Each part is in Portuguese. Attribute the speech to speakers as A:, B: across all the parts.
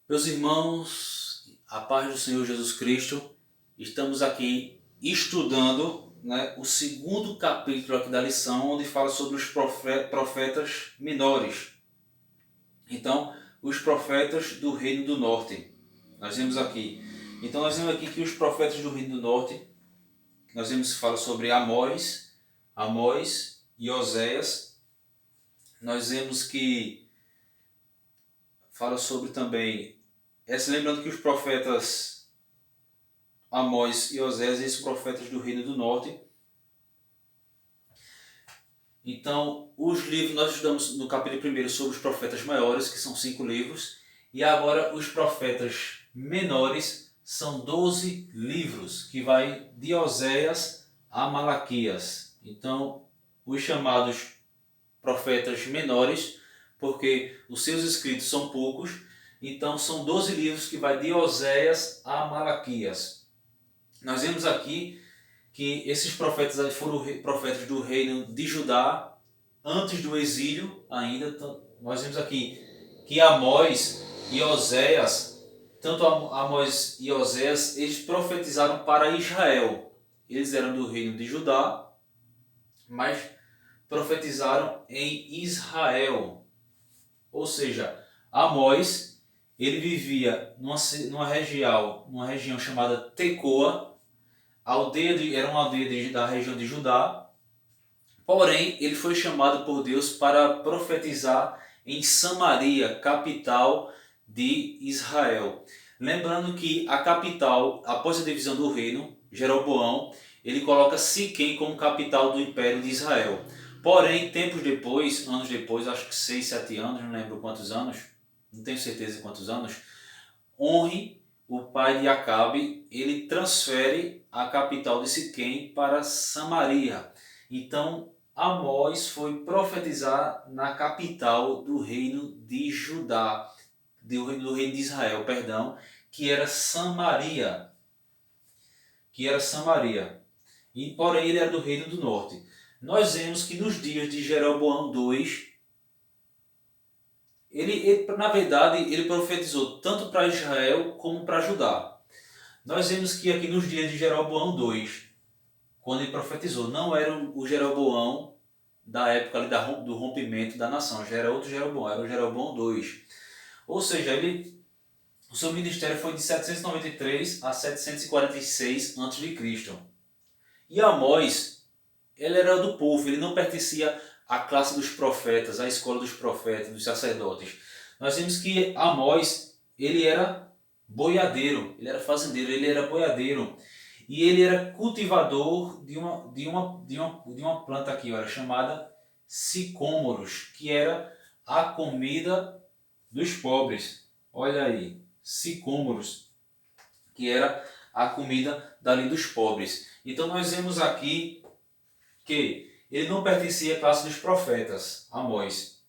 A: Meus irmãos, a paz do Senhor Jesus Cristo, estamos aqui estudando, o segundo capítulo aqui da lição, onde fala sobre os profetas menores. Então, os profetas do Reino do Norte. Nós vemos aqui. Então, nós vemos aqui que os profetas do Reino do Norte, nós vemos que fala sobre Amós e Oséias. Nós vemos que fala sobre também, lembrando que os profetas Amós e Oséias, esses profetas do Reino do Norte. Então, os livros, nós estudamos no capítulo 1 sobre os profetas maiores, que são 5 livros, e agora os profetas menores são 12 livros, que vai de Oséias a Malaquias. Então, os chamados profetas menores, porque os seus escritos são poucos, então são 12 livros que vai de Oséias a Malaquias. Nós vemos aqui que esses profetas foram profetas do reino de Judá antes do exílio ainda. Nós vemos aqui que Amós e Oséias, tanto Amós e Oséias, eles profetizaram para Israel. Eles eram do reino de Judá, mas profetizaram em Israel. Ou seja, Amós, ele vivia numa região chamada Tecoa. Era uma aldeia da região de Judá, porém ele foi chamado por Deus para profetizar em Samaria, capital de Israel. Lembrando que a capital, após a divisão do reino, Jeroboão, ele coloca Siquém como capital do Império de Israel. Porém, tempos depois, anos depois, acho que 6, 7 anos, não lembro quantos anos, não tenho certeza de quantos anos, Onri, o pai de Acabe, ele transfere a capital de Siquém para Samaria. Então, Amós foi profetizar na capital do reino de Judá, do reino de Israel, perdão, que era Samaria. E, porém, ele era do reino do norte. Nós vemos que nos dias de Jeroboão II, na verdade, ele profetizou tanto para Israel como para Judá. Nós vemos que aqui nos dias de Jeroboão II, quando ele profetizou, não era o Jeroboão da época ali do rompimento da nação, já era outro Jeroboão, era o Jeroboão II. Ou seja, o seu ministério foi de 793 a 746 a.C. E Amós, ele era do povo, ele não pertencia à classe dos profetas, à escola dos profetas, dos sacerdotes. Nós vemos que Amós, ele era boiadeiro, ele era fazendeiro, ele era boiadeiro. E ele era cultivador de uma planta aqui, olha, chamada sicômoros, que era a comida dos pobres. Olha aí, sicômoros, que era a comida dali dos pobres. Então nós vemos aqui que ele não pertencia à classe dos profetas, Amós.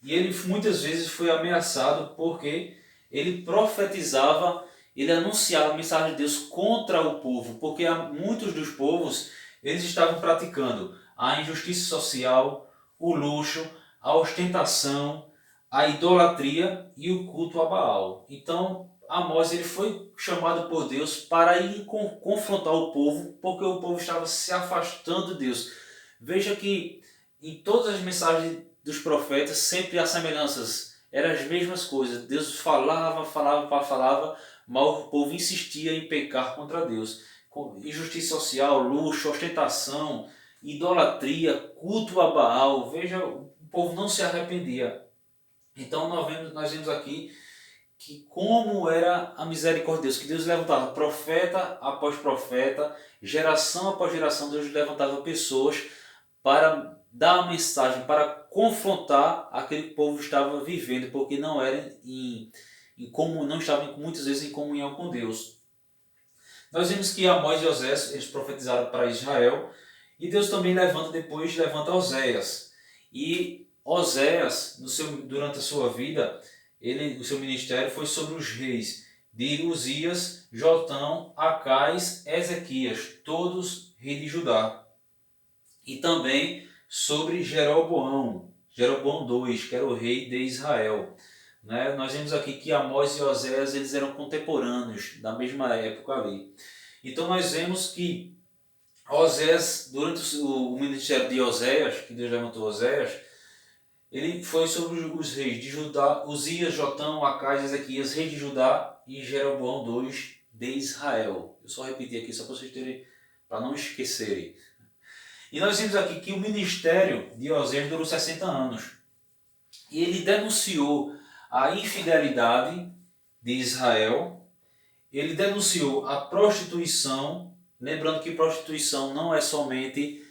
A: E ele muitas vezes foi ameaçado porque ele profetizava, ele anunciava a mensagem de Deus contra o povo, porque muitos dos povos eles estavam praticando a injustiça social, o luxo, a ostentação, a idolatria e o culto a Baal. Então, Amós ele foi chamado por Deus para ir confrontar o povo, porque o povo estava se afastando de Deus. Veja que em todas as mensagens dos profetas sempre há semelhanças, eram as mesmas coisas. Deus falava, mas o povo insistia em pecar contra Deus. Injustiça social, luxo, ostentação, idolatria, culto a Baal. Veja, o povo não se arrependia. Então nós vemos aqui que como era a misericórdia de Deus, que Deus levantava profeta após profeta, geração após geração, Deus levantava pessoas para dar a mensagem, para confrontar aquele que o povo estava vivendo, porque não era não estava muitas vezes em comunhão com Deus. Nós vimos que Amós e Oséias eles profetizaram para Israel, e Deus também levanta Oséias. E Oséias, durante a sua vida, o seu ministério foi sobre os reis de Uzias, Jotão, Acais, Ezequias, todos reis de Judá. E também sobre Jeroboão II, que era o rei de Israel. né? Nós vemos aqui que Amós e Oséias eles eram contemporâneos da mesma época ali. Então nós vemos que Oséias, durante o ministério de Oséias, que Deus levantou Oséias, ele foi sobre os reis de Judá, Uzias, Jotão, Acais, Ezequias, rei de Judá e Jeroboão II de Israel. Eu só repeti aqui só para vocês terem, para não esquecerem. E nós vimos aqui que o ministério de Oséias durou 60 anos. E ele denunciou a infidelidade de Israel, ele denunciou a prostituição, lembrando que prostituição não é somente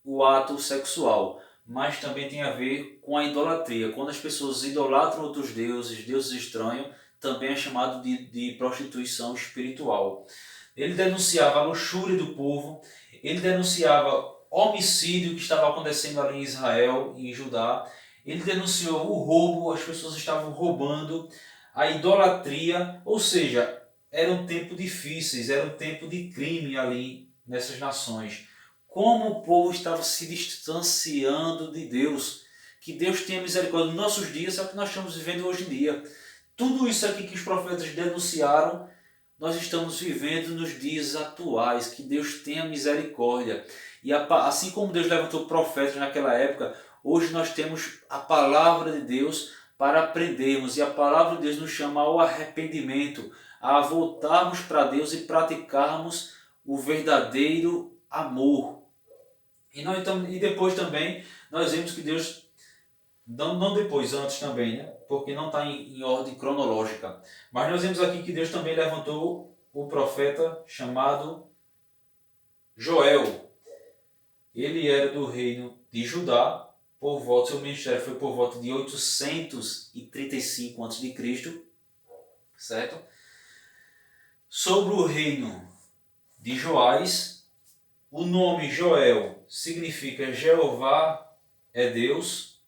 A: o ato sexual, mas também tem a ver com a idolatria. Quando as pessoas idolatram outros deuses, deuses estranhos, também é chamado de prostituição espiritual. Ele denunciava a luxúria do povo, ele denunciava homicídio que estava acontecendo ali em Israel e em Judá, ele denunciou o roubo, as pessoas estavam roubando, a idolatria, ou seja, era um tempo difíceis, era um tempo de crime ali nessas nações. Como o povo estava se distanciando de Deus, que Deus tenha misericórdia nos nossos dias, é o que nós estamos vivendo hoje em dia. Tudo isso aqui que os profetas denunciaram, nós estamos vivendo nos dias atuais, que Deus tenha misericórdia. E assim como Deus levantou profetas naquela época, hoje nós temos a palavra de Deus para aprendermos. E a palavra de Deus nos chama ao arrependimento, a voltarmos para Deus e praticarmos o verdadeiro amor. E depois também nós vemos que Deus, não depois, antes também, né? Porque não está em ordem cronológica. Mas nós vemos aqui que Deus também levantou o profeta chamado Joel. Ele era do reino de Judá, seu ministério foi por volta de 835 a.C., certo? Sobre o reino de Joás, o nome Joel significa Jeová é Deus,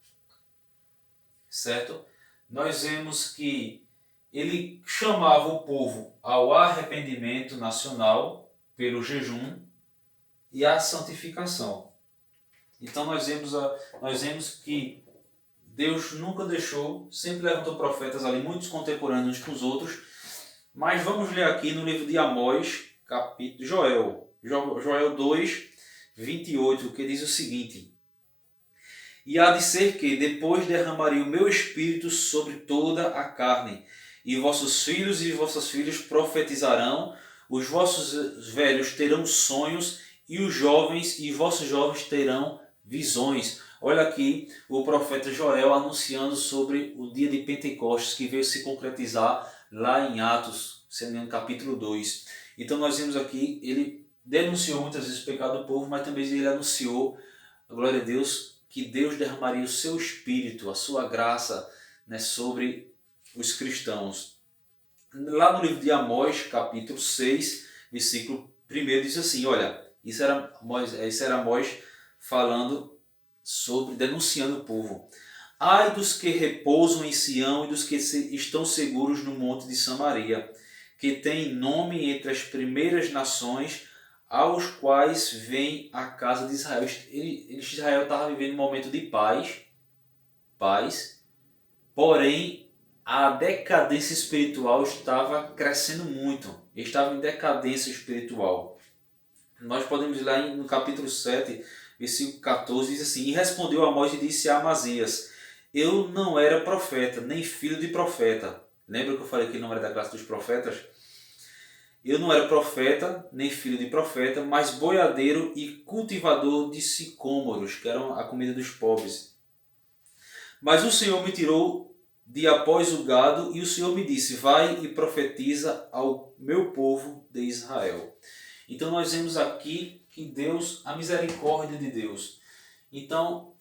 A: certo? Nós vemos que ele chamava o povo ao arrependimento nacional pelo jejum e à santificação. Então nós vemos que Deus nunca deixou, sempre levantou profetas ali, muitos contemporâneos uns com os outros, mas vamos ler aqui no livro de Amós, capítulo Joel 2, 28, que diz o seguinte: E há de ser que depois derramarei o meu espírito sobre toda a carne, e vossos filhos e vossas filhas profetizarão, os vossos velhos terão sonhos, e os jovens e vossos jovens terão visões. Olha aqui o profeta Joel anunciando sobre o dia de Pentecostes, que veio se concretizar lá em Atos, sendo no capítulo 2. Então nós vemos aqui, ele denunciou muitas vezes o pecado do povo, mas também ele anunciou, glória a Deus, que Deus derramaria o seu Espírito, a sua graça, né, sobre os cristãos. Lá no livro de Amós, capítulo 6, versículo 1, diz assim, olha, isso era Amós falando sobre, denunciando o povo. Ai dos que repousam em Sião e dos que estão seguros no monte de Samaria, que tem nome entre as primeiras nações, aos quais vem a casa de Israel. Israel estava vivendo um momento de paz, porém a decadência espiritual estava crescendo muito. Estava em decadência espiritual. Nós podemos ir lá no capítulo 7, versículo 14, diz assim: E respondeu Amós e disse a Amazias: Eu não era profeta, nem filho de profeta. Lembra que eu falei que não era da classe dos profetas? Eu não era profeta, nem filho de profeta, mas boiadeiro e cultivador de sicômoros, que eram a comida dos pobres. Mas o Senhor me tirou de após o gado, e o Senhor me disse: Vai e profetiza ao meu povo de Israel. Então nós vemos aqui que Deus, a misericórdia de Deus. Então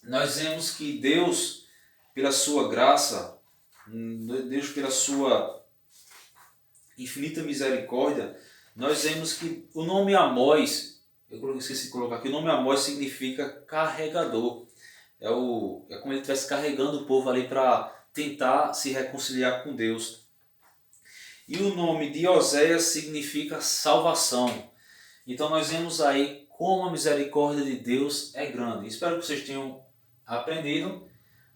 A: nós vemos que Deus, pela sua graça, Deus pela sua infinita misericórdia, nós vemos que o nome Amós, eu esqueci de colocar aqui, o nome Amós significa carregador. É como ele estivesse carregando o povo ali para tentar se reconciliar com Deus. E o nome de Oséias significa salvação. Então nós vemos aí como a misericórdia de Deus é grande. Espero que vocês tenham aprendido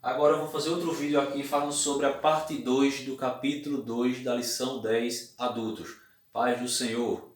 A: Agora eu vou fazer outro vídeo aqui falando sobre a parte 2 do capítulo 2 da lição 10, adultos. Paz do Senhor.